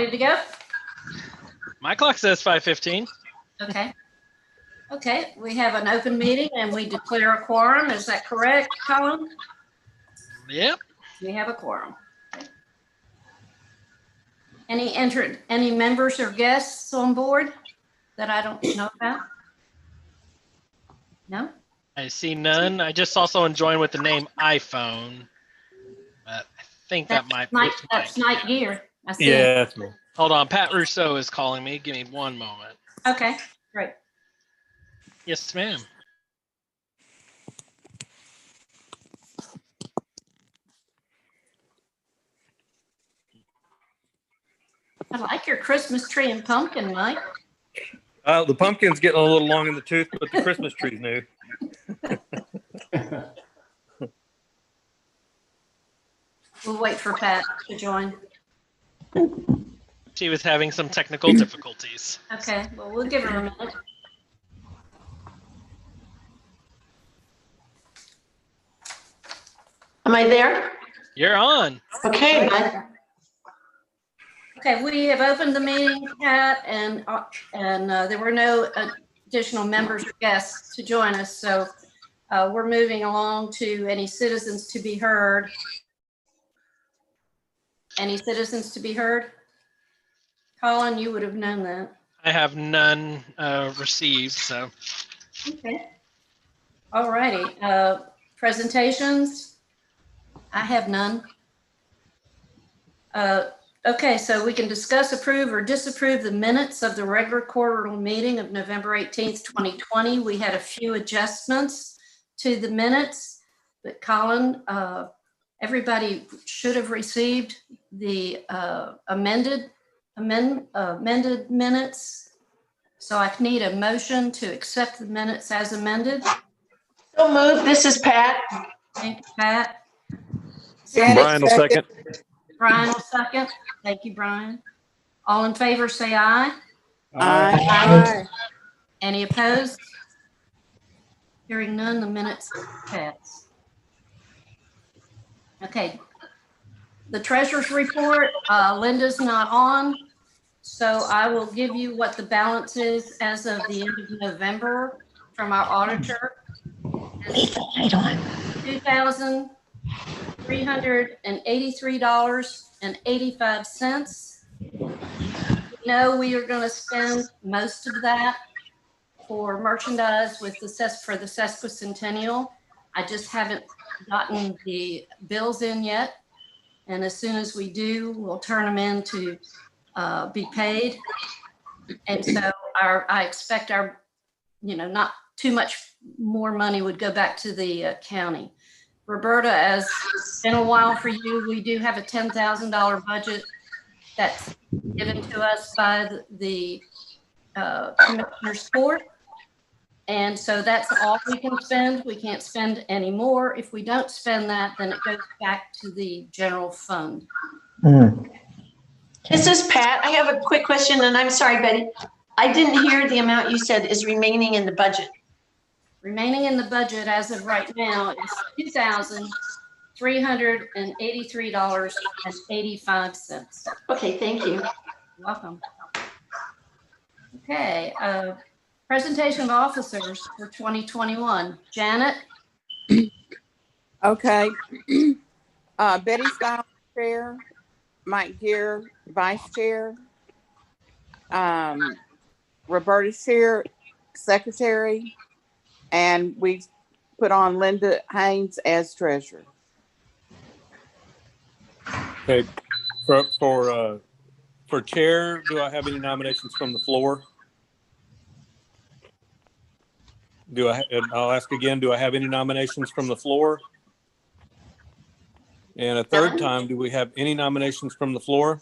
ready to go? My clock says 5:15. Okay. Okay, we have an open meeting and we declare a quorum. Is that correct, Colin? Yep. We have a quorum. Okay. Any members or guests on board that I don't know about? No? I see none. I just saw someone join with the name iPhone. But I think that might be That's Night Gear. I see Yeah, it. that's me. Hold on. Pat Rousseau is calling me. Give me one moment. Okay, great. Yes, ma'am. I like your Christmas tree and pumpkin, Mike. The pumpkin's getting a little long in the tooth, but the Christmas tree's new. We'll wait for Pat to join. She was having some technical difficulties. Okay, well, we'll give her a minute. Am I there? You're on. Okay, bud. Okay, we have opened the meeting, Pat, and there were no additional members or guests to join us. So we're moving along to any citizens to be heard. Any citizens to be heard? Colin, you would have known that. I have none received, so. Okay. All righty. Presentations? I have none. Okay, so we can discuss, approve, or disapprove the minutes of the regular quarterly meeting of November 18th, 2020. We had a few adjustments to the minutes, but Colin, everybody should have received the amended minutes. So I need a motion to accept the minutes as amended. So moved. This is Pat. Thank you, Pat. Brian will second. Brian will second. Thank you, Brian. All in favor, say aye. Aye. Any opposed? Hearing none, the minutes pass. Okay. The treasurer's report, Linda's not on, so I will give you what the balance is as of the end of November from our auditor. $2,383.85. No, we are going to spend most of that for merchandise with the sesquicentennial. I just haven't gotten the bills in yet. And as soon as we do, we'll turn them in to be paid. And so I expect our, not too much more money would go back to the county. Roberta, as it's been a while for you, we do have a $10,000 budget that's given to us by the Commissioner's Court. And so that's all we can spend. We can't spend any more. If we don't spend that, then it goes back to the general fund. This is Pat. I have a quick question, and I'm sorry, Betty. I didn't hear the amount you said is remaining in the budget. Remaining in the budget as of right now is $2,383.85. Okay, thank you. You're welcome. Okay, presentation of officers for 2021. Janet? Okay. Betty Stiles, Chair. Mike Gear, Vice Chair. Roberta Shear, Secretary. And we put on Linda Haynes as Treasurer. Okay. For Chair, do I have any nominations from the floor? I'll ask again, do I have any nominations from the floor? And a third time, do we have any nominations from the floor?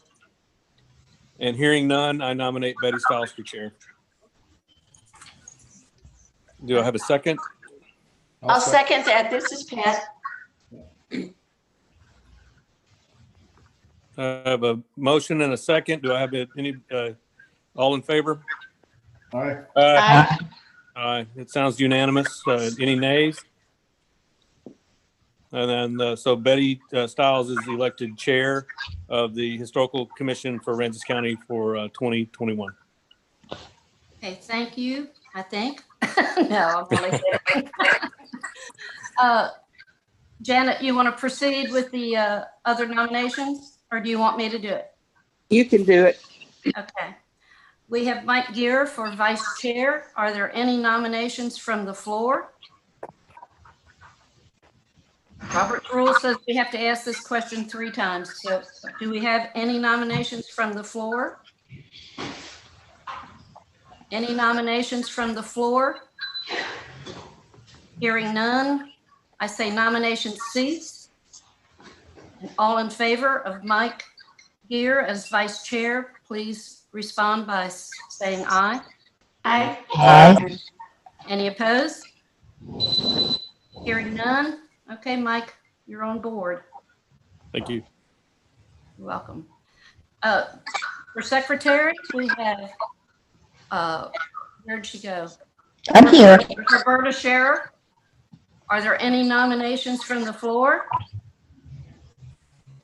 And hearing none, I nominate Betty Stiles for Chair. Do I have a second? I'll second that. This is Pat. I have a motion and a second. Do I have any, all in favor? Aye. Aye. Aye. It sounds unanimous. Any nays? And then, so Betty Stiles is elected chair of the Historical Commission for Aransas County for 2021. Okay, thank you, I think. No, I'm only kidding. Janet, you want to proceed with the other nominations, or do you want me to do it? You can do it. Okay. We have Mike Gear for vice chair. Are there any nominations from the floor? Robert's rule says we have to ask this question 3 times. So do we have any nominations from the floor? Any nominations from the floor? Hearing none, I say nominations cease. And all in favor of Mike Gear as vice chair, please respond by saying aye. Aye. Aye. Any opposed? Hearing none. Okay, Mike, you're on board. Thank you. You're welcome. For secretary, we have, where'd she go? I'm here. Roberta Scherer. Are there any nominations from the floor?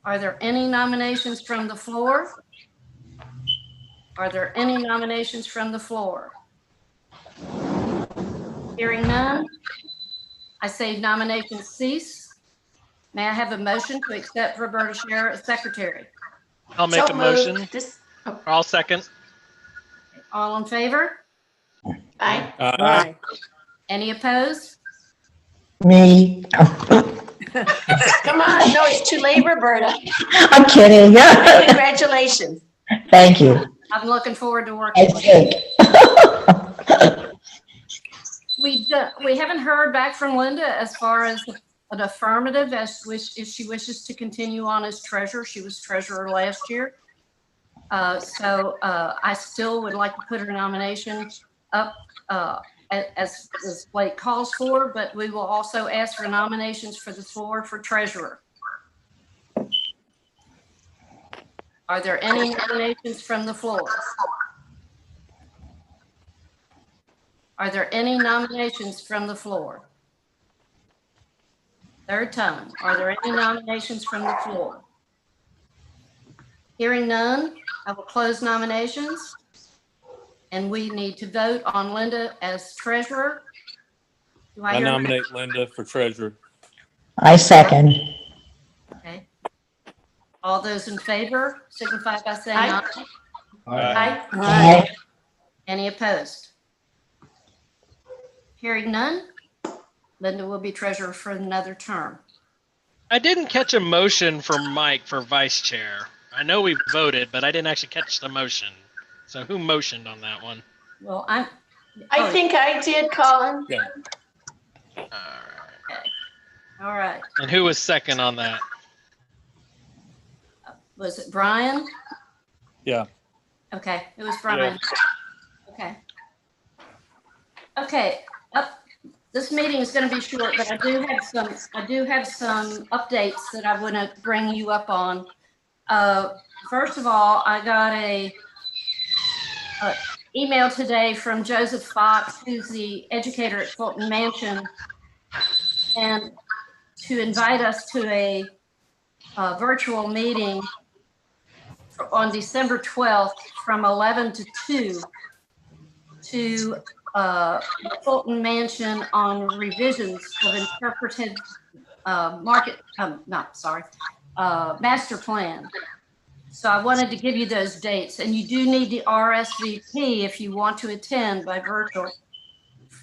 Are there any nominations from the floor? Are there any nominations from the floor? Hearing none, I say nominations cease. May I have a motion to accept Roberta Scherer as secretary? I'll make So a motion. moved. Or I'll second. All in favor? Aye. Aye. Any opposed? Me. Come on, no, it's too late, Roberta. I'm kidding. Congratulations. Thank you. I'm looking forward to I working with you. think. We haven't heard back from Linda as far as an affirmative as if she wishes to continue on as treasurer. She was treasurer last year. So I still would like to put her nomination up as Blake calls for, but we will also ask for nominations for the floor for treasurer. Are there any nominations from the floor? Are there any nominations from the floor? Third time. Are there any nominations from the floor? Hearing none, I will close nominations. And we need to vote on Linda as treasurer. Do I I hear? nominate Linda for treasurer. I second. Okay. All those in favor signify by saying Aye. aye. Aye. Aye. Any opposed? Hearing none, Linda will be treasurer for another term. I didn't catch a motion for Mike for vice chair. I know we voted, but I didn't actually catch the motion. So who motioned on that one? Well, I think I did, Colin. Yeah. All right. All right. And who was second on that? Was it Brian? Yeah. Okay, it was Brian. Okay. Okay, this meeting is going to be short, but I do have some updates that I want to bring you up on. First of all, I got a email today from Joseph Fox, who's the educator at Fulton Mansion, and to invite us to a virtual meeting on December 12th from 11 to 2 to Fulton Mansion on revisions of interpreted master plan. So I wanted to give you those dates, and you do need the RSVP if you want to attend by virtual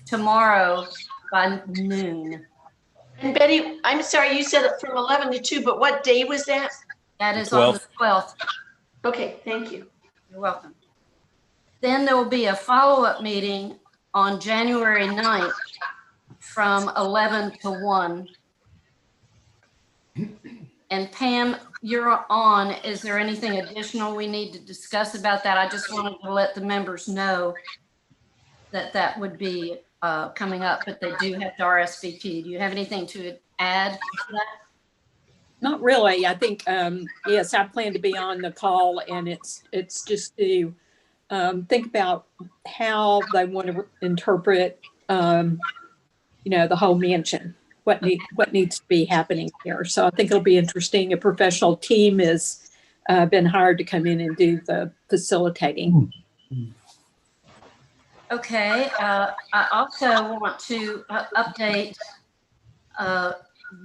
tomorrow by noon. And Betty, I'm sorry, you said it from 11 to 2, but what day was that? That is on the 12th. Okay, thank you. You're welcome. Then there will be a follow-up meeting on January 9th from 11 to 1. And Pam, you're on. Is there anything additional we need to discuss about that? I just wanted to let the members know that that would be coming up, but they do have to RSVP. Do you have anything to add to that? Not really. I think, yes, I plan to be on the call, and it's just to think about how they want to interpret, the whole mansion. what needs to be happening here. So I think it'll be interesting. A professional team has been hired to come in and do the facilitating. Okay, I also want to update.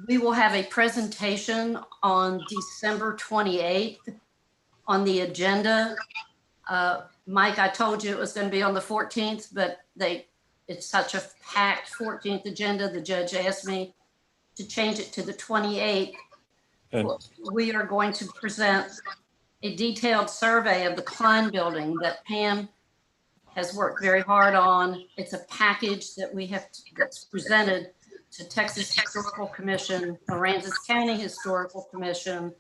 We will have a presentation on December 28th on the agenda. Mike, I told you it was going to be on the 14th, but it's such a packed 14th agenda. The judge asked me to change it to the 28th. Okay. We are going to present a detailed survey of the Klein building that Pam has worked very hard on. It's a package that that's presented to Texas Historical Commission, Aransas County Historical Commission,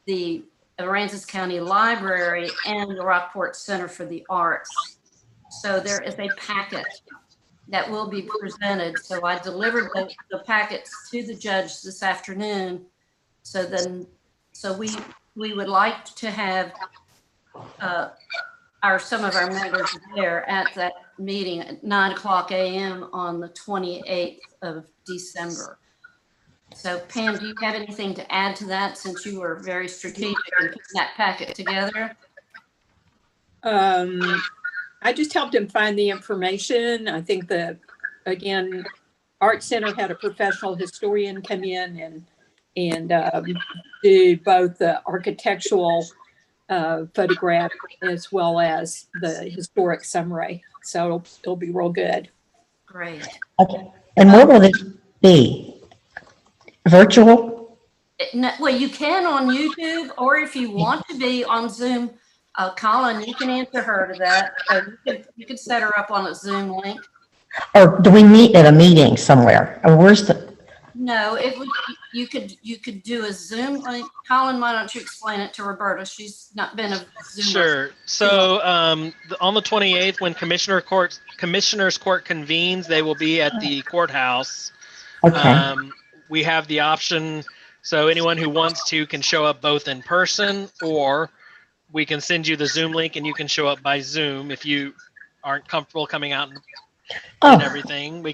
the Aransas County Library, and the Rockport Center for the Arts. So there is a packet that will be presented. So I delivered the packets to the judge this afternoon. So we would like to have some of our members there at that meeting at 9:00 a.m. on the 28th of December. So Pam, do you have anything to add to that, since you were very strategic in putting that packet together? I just helped him find the information. I think again, Art Center had a professional historian come in and do both the architectural photograph as well as the historic summary. So it'll be real good. Great. Okay. And where will it be? Virtual? Well, you can on YouTube, or if you want to be on Zoom, Colin, you can answer her to that. You could set her up on a Zoom link. Or do we meet at a meeting somewhere? Or where's the, No, you could do a Zoom link. Colin, why don't you explain it to Roberta? She's not been a Zoom. Sure. So on the 28th, when Commissioners Court convenes, they will be at the courthouse. okay, We have the option, so anyone who wants to can show up both in person, or we can send you the Zoom link and you can show up by Zoom. If you aren't comfortable coming out and oh, everything, you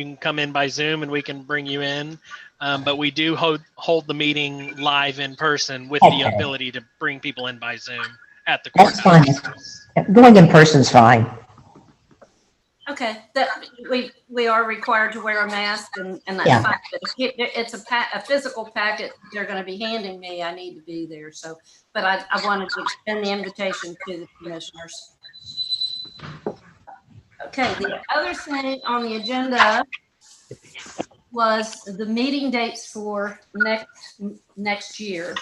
can come in by Zoom and we can bring you in. But we do hold the meeting live in person with the Okay. ability to bring people in by Zoom at the that's courthouse. fine. Going in person's fine. Okay, that we are required to wear a mask, and that's Yeah. fine. But if it's a physical packet they're going to be handing me, I need to be there. So, but I wanted to extend the invitation to the commissioners. Okay, the other thing on the agenda was the meeting dates for next year.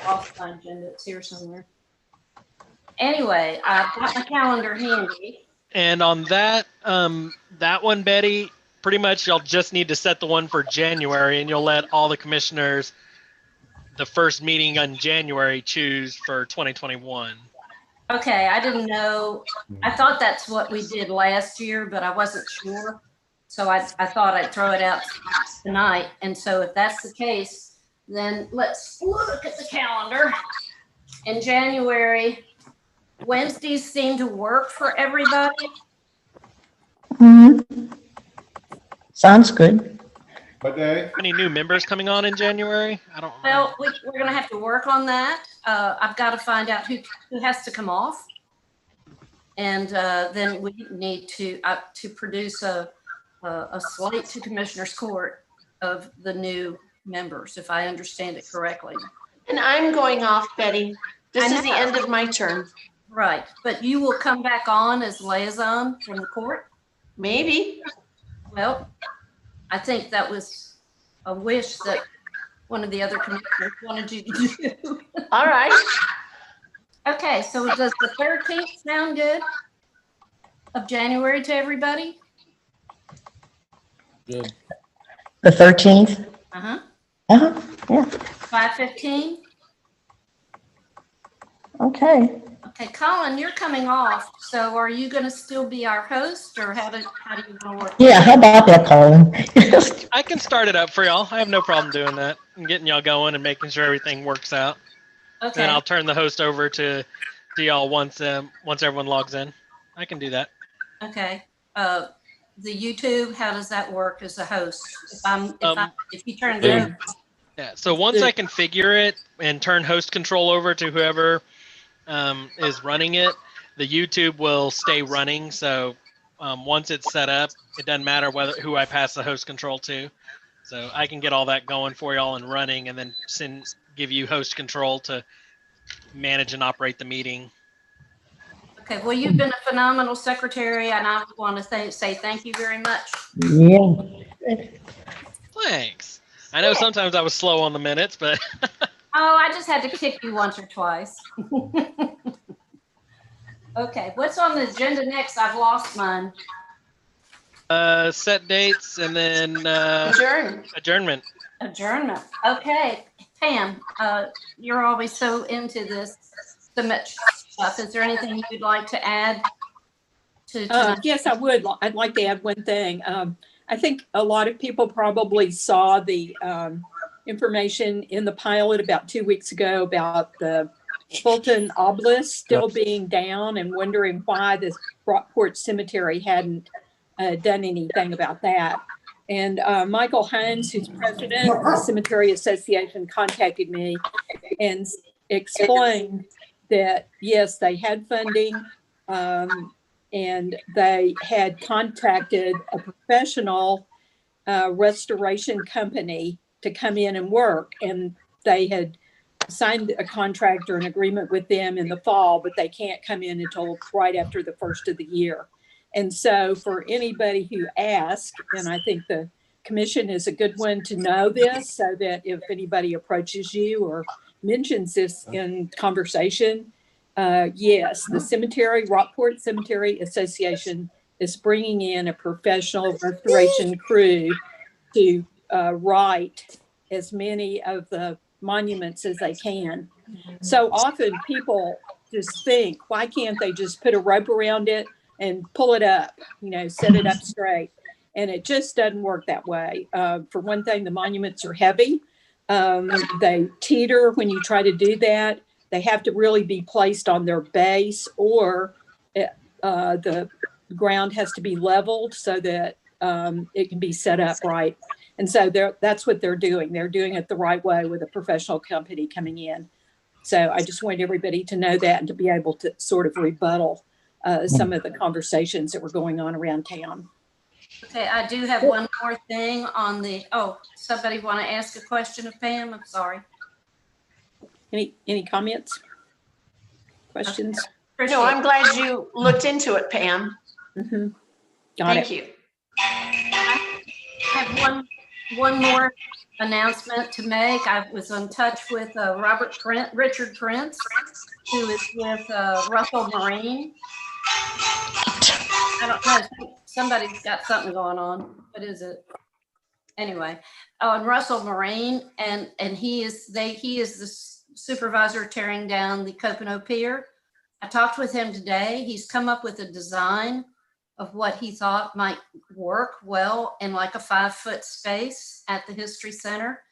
Off my agenda, it's here somewhere. Anyway, I've got my calendar handy. And on that one, Betty, pretty much you'll just need to set the one for January, and you'll let all the commissioners the first meeting in January choose for 2021. Okay, I didn't know. I thought that's what we did last year, but I wasn't sure. So I thought I'd throw it out tonight. And so if that's the case, then let's look at the calendar. In January, Wednesdays seem to work for everybody. Mhm. Sounds good. What day? Any new members coming on in January? I don't know. Well, we're going to have to work on that. I've got to find out who has to come off. And then we need to produce a slate to Commissioners Court of the new members, if I understand it correctly. And I'm going off, Betty. This I is the know. end of my term. Right, but you will come back on as liaison from the court? Maybe. Well, I think that was a wish that one of the other commissioners wanted you to do. All right. Okay, so does the 13th sound good of January to everybody? Good. The 13th? Uh-huh. Uh-huh, yeah, 5:15? okay. Okay, Colin, you're coming off, so are you gonna still be our host, or how do you wanna work? Yeah, how about that, Colin? I can start it up for y'all. I have no problem doing that and getting y'all going and making sure everything works out. Okay, Then I'll turn the host over to y'all once everyone logs in. I can do that. okay. the YouTube, how does that work as a host? If you turn it Boom. on, Yeah. So once I configure it and turn host control over to whoever is running it, the YouTube will stay running. So once it's set up, it doesn't matter who I pass the host control to. So I can get all that going for y'all and running, and then give you host control to manage and operate the meeting. okay, well, you've been a phenomenal secretary, and I want to say thank you very much. Yeah. Thanks. I know sometimes I was slow on the minutes, but Oh, I just had to kick you once or twice. Okay, what's on the agenda next? I've lost mine. set dates and then Adjourn. adjournment. Adjournment. Okay, Pam, you're always so into this, so much stuff. Is there anything you'd like to add to? Yes, I would. I'd like to add one thing. I think a lot of people probably saw the information in the pilot about 2 weeks ago about the Fulton obelisk still being down and wondering why the Rockport Cemetery hadn't done anything about that. And Michael Hines, who's president of the Cemetery Association, contacted me and explained that, yes, they had funding and they had contacted a professional restoration company to come in and work. And they had signed a contract or an agreement with them in the fall, but they can't come in until right after the first of the year. And so for anybody who asks, and I think the commission is a good one to know this, so that if anybody approaches you or mentions this in conversation, yes, the cemetery, Rockport Cemetery Association is bringing in a professional restoration crew to right as many of the monuments as they can. So often people just think, why can't they just put a rope around it and pull it up, set it up straight? And it just doesn't work that way. For one thing, the monuments are heavy. They teeter when you try to do that. They have to really be placed on their base, or the ground has to be leveled so that it can be set up right. And so that's what they're doing. They're doing it the right way with a professional company coming in. So I just want everybody to know that and to be able to sort of rebuttal some of the conversations that were going on around town. Okay, I do have one more thing on somebody want to ask a question of Pam? I'm sorry. Any comments? Questions? Appreciate No, it. I'm glad you looked into it, Pam. Mm-hmm. Got Thank it. you. I have one more announcement to make. I was in touch with Richard Prince, who is with Russell Marine. I don't know, somebody's got something going on. What is it? Anyway, on Russell Marine, and he is the supervisor tearing down the Copano Pier. I talked with him today. He's come up with a design of what he thought might work well in like a 5-foot space at the History Center.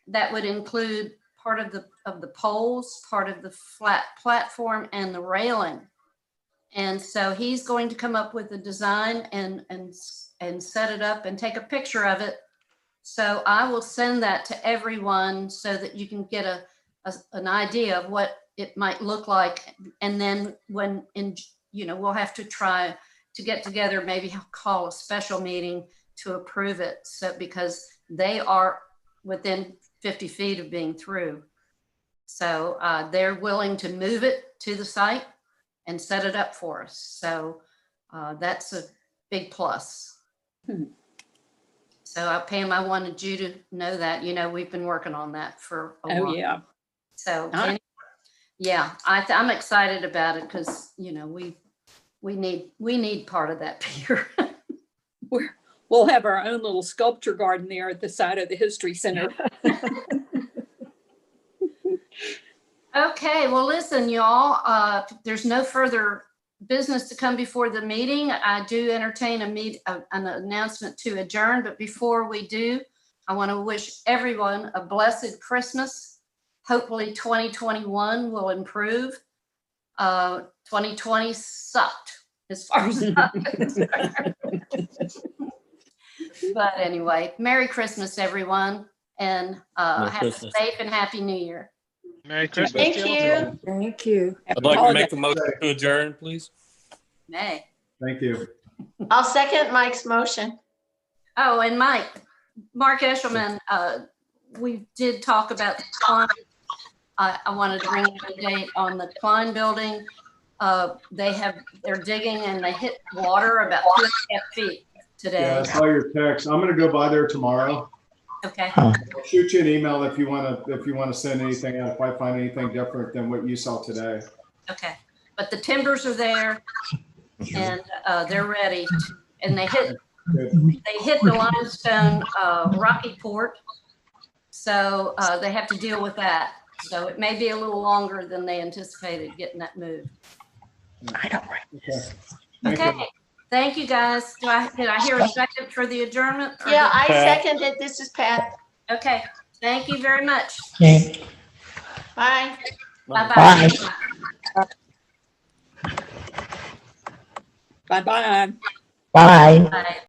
That would include part of the poles, part of the flat platform, and the railing. And so he's going to come up with a design and set it up and take a picture of it. So I will send that to everyone so that you can get an idea of what it might look like. And then we'll have to try to get together, maybe call a special meeting to approve it. So because they are within 50 feet of being through. So they're willing to move it to the site and set it up for us. So that's a big plus. So Pam, I wanted you to know that, we've been working on that for a while. Oh, yeah. So yeah, I'm excited about it because, we need part of that pier. We'll have our own little sculpture garden there at the side of the History Center. Okay, well, listen, y'all, there's no further business to come before the meeting. I do entertain an announcement to adjourn, but before we do, I want to wish everyone a blessed Christmas. Hopefully 2021 will improve. 2020 sucked as far as I'm concerned. But anyway, Merry Christmas, everyone, and Merry have Christmas. a safe and Happy New Year. Merry Christmas. Thank y'all. you. Thank you. I'd like to make a motion to adjourn, please. May. Thank you. I'll second Mike's motion. Oh, and Mark Eshelman, we did talk about the Klein. I wanted to bring you an update on the Klein building. They're digging and they hit water about 2.5 feet Yeah, today. I saw your text. I'm gonna go by there tomorrow. Okay, I'll shoot you an email if you wanna send anything out, if I find anything different than what you saw today. okay. But the timbers are there and they're ready. And they hit the limestone rocky port. So they have to deal with that. So it may be a little longer than they anticipated getting that moved. I don't. Okay. Thank Okay, you. thank you, guys. Did I hear a second for the adjournment? Or Yeah, I Pat. second it. This is Pat. Okay, thank you very much. Okay, Bye. Bye-bye. Bye-bye. bye. Bye.